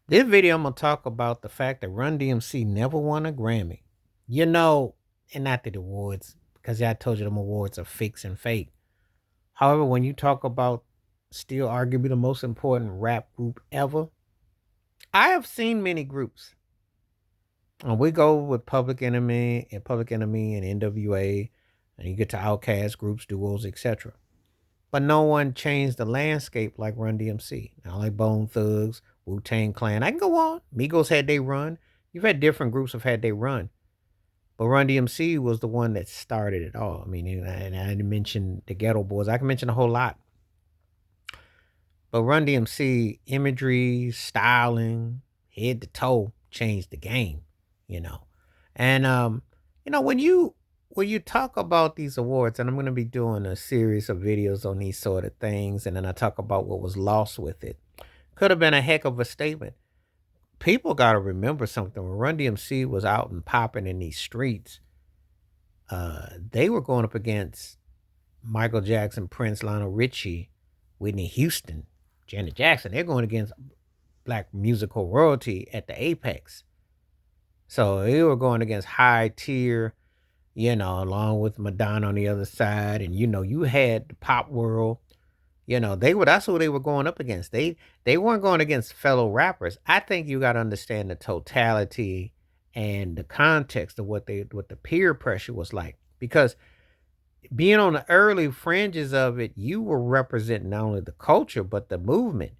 This video, I'm gonna talk about the fact that Run DMC never won a Grammy. You know, and not the awards, because I told you them awards are fix and fake. However, when you talk about still arguably the most important rap group ever, I have seen many groups. And we go with Public Enemy and NWA, and you get to Outkast groups, duos, etc. But no one changed the landscape like Run DMC. Now, like Bone Thugs, Wu Tang Clan. I can go on. Migos had they run. You've had different groups have had they run. But Run DMC was the one that started it all. I mean, and I didn't mention the Ghetto Boys. I can mention a whole lot. But Run DMC imagery, styling, head to toe changed the game, you know. And when you talk about these awards, and I'm gonna be doing a series of videos on these sort of things, and then I talk about what was lost with it. Could have been a heck of a statement. People gotta remember something. When Run DMC was out and popping in these streets, they were going up against Michael Jackson, Prince, Lionel Richie, Whitney Houston, Janet Jackson. They're going against black musical royalty at the apex. So they were going against high tier, along with Madonna on the other side. And you had the pop world. That's who they were going up against. They weren't going against fellow rappers. I think you gotta understand the totality and the context of what the peer pressure was like. Because being on the early fringes of it, you were representing not only the culture but the movement.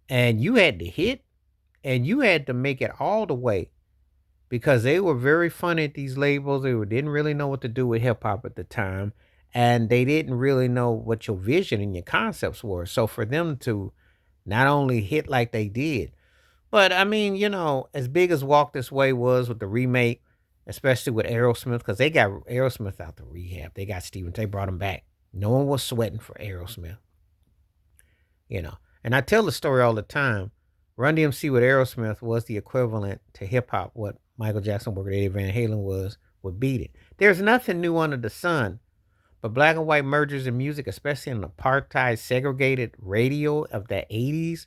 And you had to hit and you had to make it all the way because they were very funny at these labels. Didn't really know what to do with hip hop at the time, and they didn't really know what your vision and your concepts were. So for them to not only hit like they did, but I mean, as big as Walk This Way was with the remake, especially with Aerosmith, because they got Aerosmith out the rehab. They got Stevens. They brought him back. No one was sweating for Aerosmith, you know. And I tell the story all the time. Run DMC with Aerosmith was the equivalent to hip hop, what Michael Jackson worked Eddie Van Halen was, would beat it. There's nothing new under the sun, but black and white mergers in music, especially in the apartheid segregated radio of the 80s,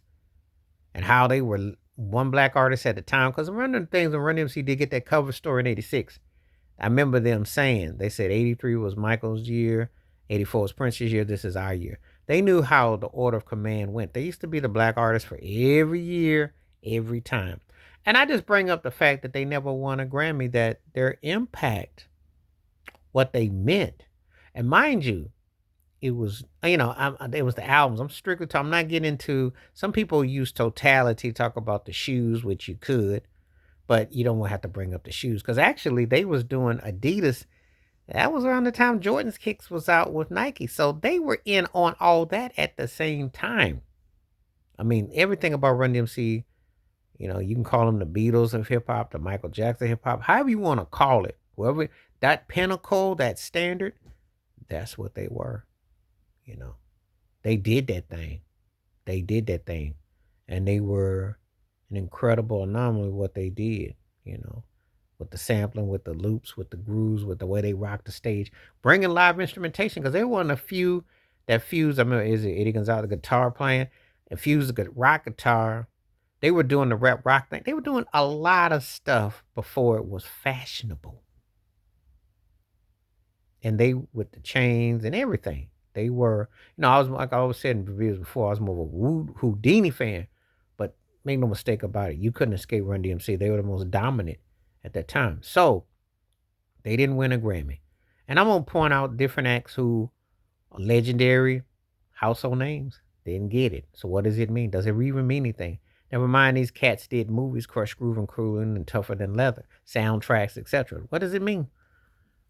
and how they were one black artist at the time. Because one of the things when Run DMC did get that cover story in 86, I remember them saying, they said 83 was Michael's year, 84 was Prince's year, this is our year. They knew how the order of command went. They used to be the black artist for every year, every time. And I just bring up the fact that they never won a Grammy, that their impact, what they meant. And mind you, it was, it was the albums. I'm strictly talking, I'm not getting into, some people use totality, talk about the shoes, which you could, but you don't have to bring up the shoes. Because actually they was doing Adidas. That was around the time Jordan's kicks was out with Nike. So they were in on all that at the same time. I mean, everything about Run DMC, you can call them the Beatles of hip hop, the Michael Jackson hip hop, however you want to call it. Whoever, that pinnacle, that standard, that's what they were. You know, they did that thing. They did that thing. And they were an incredible anomaly what they did, with the sampling, with the loops, with the grooves, with the way they rocked the stage, bringing live instrumentation, because they were one of the few that fused. I remember, is it Eddie Gonzalez, the guitar playing, and fused the rock guitar. They were doing the rap rock thing. They were doing a lot of stuff before it was fashionable. And they, with the chains and everything, they were, I was, like I always said in reviews before, I was more of a Houdini fan. But make no mistake about it, you couldn't escape Run DMC. They were the most dominant at that time. So they didn't win a Grammy. And I'm gonna point out different acts who are legendary household names didn't get it. So what does it mean? Does it even mean anything? Never mind, these cats did movies, Crush, Groove, and Cruising, and Tougher Than Leather, soundtracks, etc. What does it mean?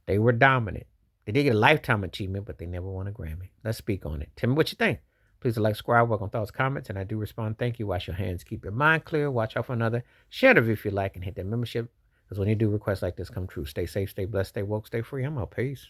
They were dominant. They did get a lifetime achievement, but they never won a Grammy. Let's speak on it. Tell me what you think. Please like, subscribe, welcome thoughts, comments, and I do respond. Thank you. Wash your hands, keep your mind clear, watch out for another. Share the video if you like, and hit that membership. Because when you do requests like this come true, stay safe, stay blessed, stay woke, stay free. I'm out. Peace.